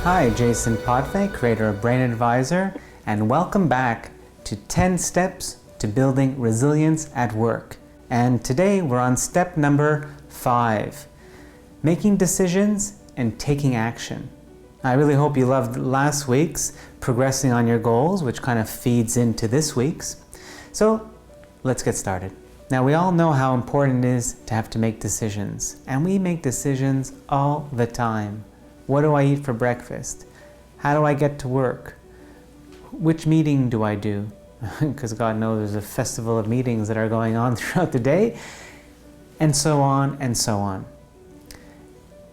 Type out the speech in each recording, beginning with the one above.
Hi, Jason Potvay, creator of Brain Advisor, and welcome back to 10 Steps to Building Resilience at Work. And today we're on step number 5, making decisions and taking action. I really hope you loved last week's progressing on your goals, which kind of feeds into this week's. So let's get started. Now, we all know how important it is to have to make decisions, and we make decisions all the time. What do I eat for breakfast? How do I get to work? Which meeting do I do? Because God knows there's a festival of meetings that are going on throughout the day, and so on and so on.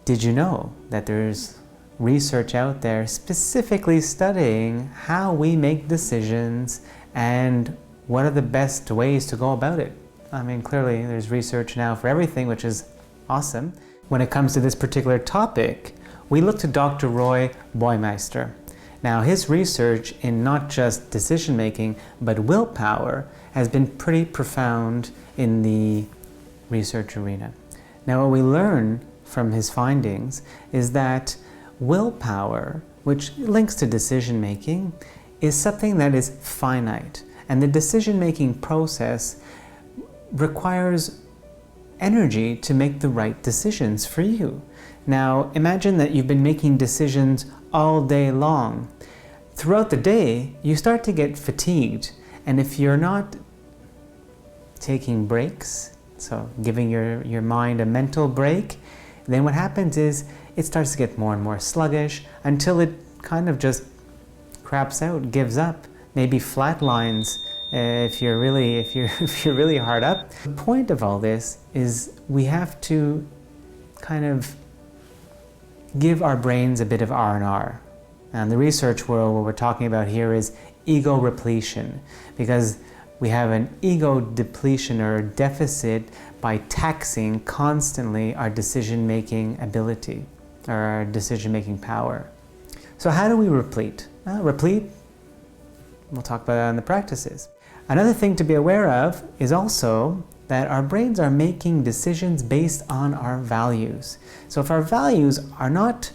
Did you know that there's research out there specifically studying how we make decisions and what are the best ways to go about it? I mean, clearly there's research now for everything, which is awesome. When it comes to this particular topic, we look to Dr. Baumiester. Now, his research in not just decision making, but willpower has been pretty profound in the research arena. Now, what we learn from his findings is that willpower, which links to decision making, is something that is finite. And the decision making process requires energy to make the right decisions for you. Now, imagine that you've been making decisions all day long. Throughout the day, you start to get fatigued. And if you're not taking breaks, so giving your mind a mental break, then what happens is it starts to get more and more sluggish until it kind of just craps out, gives up, maybe flatlines if you're really hard up. The point of all this is we have to kind of give our brains a bit of R&R. And the research world, what we're talking about here is ego repletion, because we have an ego depletion or deficit by taxing constantly our decision-making ability or our decision-making power. So how do we replete? Replete, we'll talk about that in the practices. Another thing to be aware of is also that our brains are making decisions based on our values. So if our values are not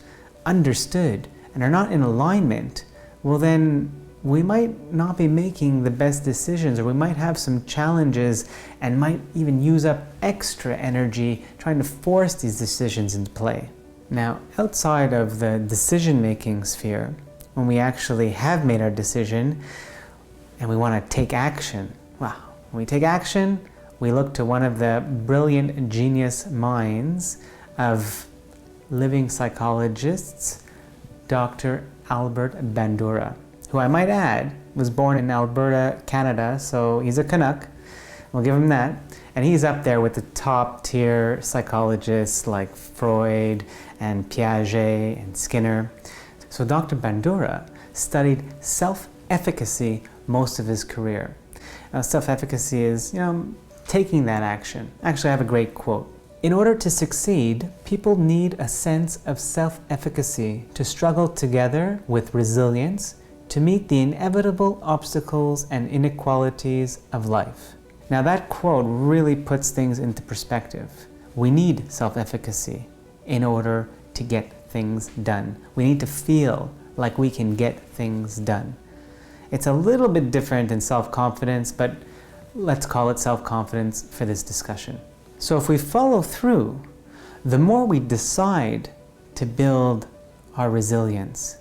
understood and are not in alignment, well then we might not be making the best decisions, or we might have some challenges and might even use up extra energy trying to force these decisions into play. Now, outside of the decision-making sphere, when we actually have made our decision and we want to take action, well, when we take action, we look to one of the brilliant genius minds of living psychologists, Dr. Alberta Bandura, who I might add was born in Alberta, Canada, so he's a Canuck, we'll give him that. And he's up there with the top tier psychologists like Freud and Piaget and Skinner. So Dr. Bandura studied self-efficacy most of his career. Now, self-efficacy is, taking that action. Actually, I have a great quote. In order to succeed, people need a sense of self-efficacy to struggle together with resilience to meet the inevitable obstacles and inequalities of life. Now, that quote really puts things into perspective. We need self-efficacy in order to get things done. We need to feel like we can get things done. It's a little bit different than self-confidence, but let's call it self-confidence for this discussion. So if we follow through, the more we decide to build our resilience,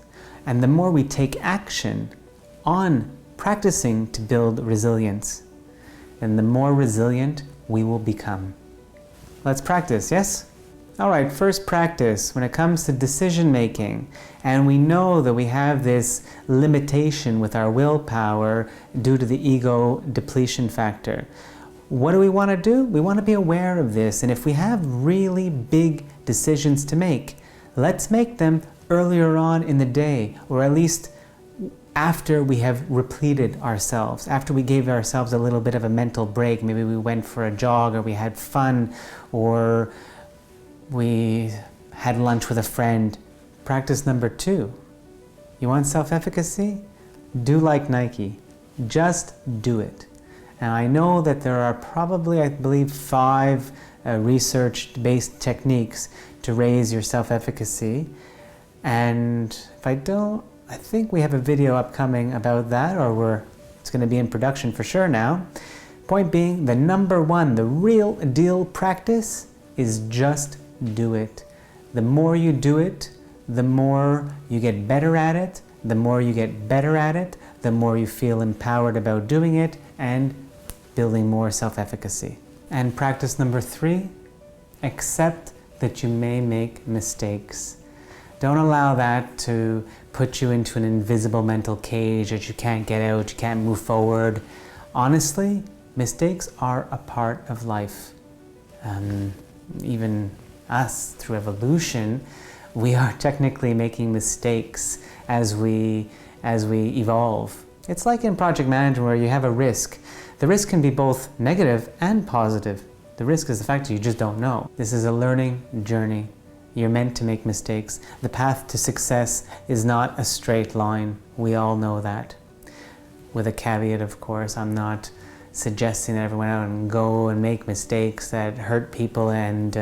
and the more we take action on practicing to build resilience, then the more resilient we will become. Let's practice, yes? All right, first practice when it comes to decision making, and we know that we have this limitation with our willpower due to the ego depletion factor. What do we want to do? We want to be aware of this, and if we have really big decisions to make, let's make them earlier on in the day, or at least after we have repleted ourselves, after we gave ourselves a little bit of a mental break. Maybe we went for a jog, or we had fun, or we had lunch with a friend. Practice number 2. You want self-efficacy? Do like Nike. Just do it. Now, I know that there are probably, I believe, 5 research-based techniques to raise your self-efficacy. And if I don't, I think we have a video upcoming about that, or it's going to be in production for sure now. Point being, the number one, the real deal practice is just do it. The more you do it, the more you get better at it. The more you get better at it, the more you feel empowered about doing it and building more self-efficacy. And practice number 3, accept that you may make mistakes. Don't allow that to put you into an invisible mental cage that you can't get out, you can't move forward. Honestly, mistakes are a part of life. Even us, through evolution, we are technically making mistakes as we evolve. It's like in project management where you have a risk. The risk can be both negative and positive. The risk is the fact that you just don't know. This is a learning journey. You're meant to make mistakes. The path to success is not a straight line. We all know that. With a caveat, of course, I'm not suggesting that everyone out and go and make mistakes that hurt people and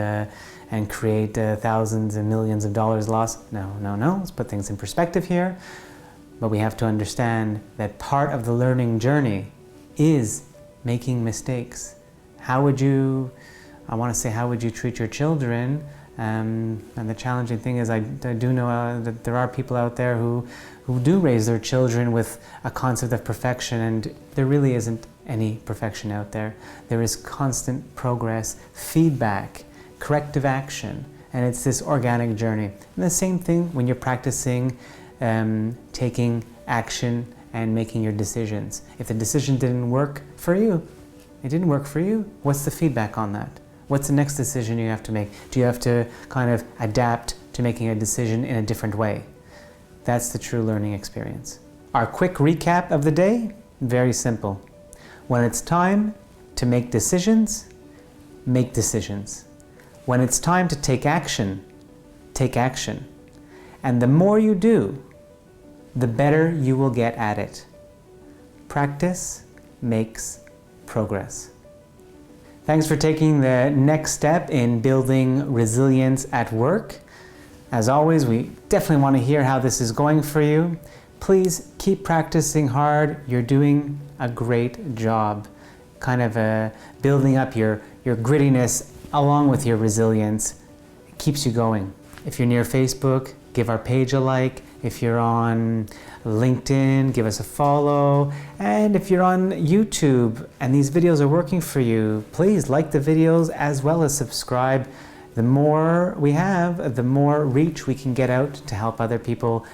create thousands and millions of dollars lost. No. Let's put things in perspective here. But we have to understand that part of the learning journey is making mistakes. How would you treat your children? And the challenging thing is I do know that there are people out there who do raise their children with a concept of perfection, and there really isn't any perfection out there. There is constant progress, feedback, corrective action, and it's this organic journey. And the same thing when you're practicing taking action and making your decisions. If the decision didn't work for you, it didn't work for you, what's the feedback on that? What's the next decision you have to make? Do you have to kind of adapt to making a decision in a different way? That's the true learning experience. Our quick recap of the day, very simple. When it's time to make decisions, make decisions. When it's time to take action, take action. And the more you do, the better you will get at it. Practice makes progress. Thanks for taking the next step in building resilience at work. As always, we definitely want to hear how this is going for you. Please keep practicing hard. You're doing a great job, kind of building up your grittiness along with your resilience. It keeps you going. If you're near Facebook, give our page a like. If you're on LinkedIn, give us a follow. And if you're on YouTube and these videos are working for you, please like the videos as well as subscribe. The more we have, the more reach we can get out to help other people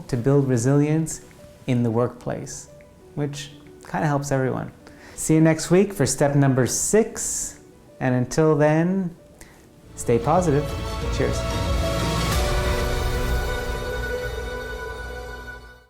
to build resilience in the workplace, which kind of helps everyone. See you next week for step number 6. And until then, stay positive. Cheers.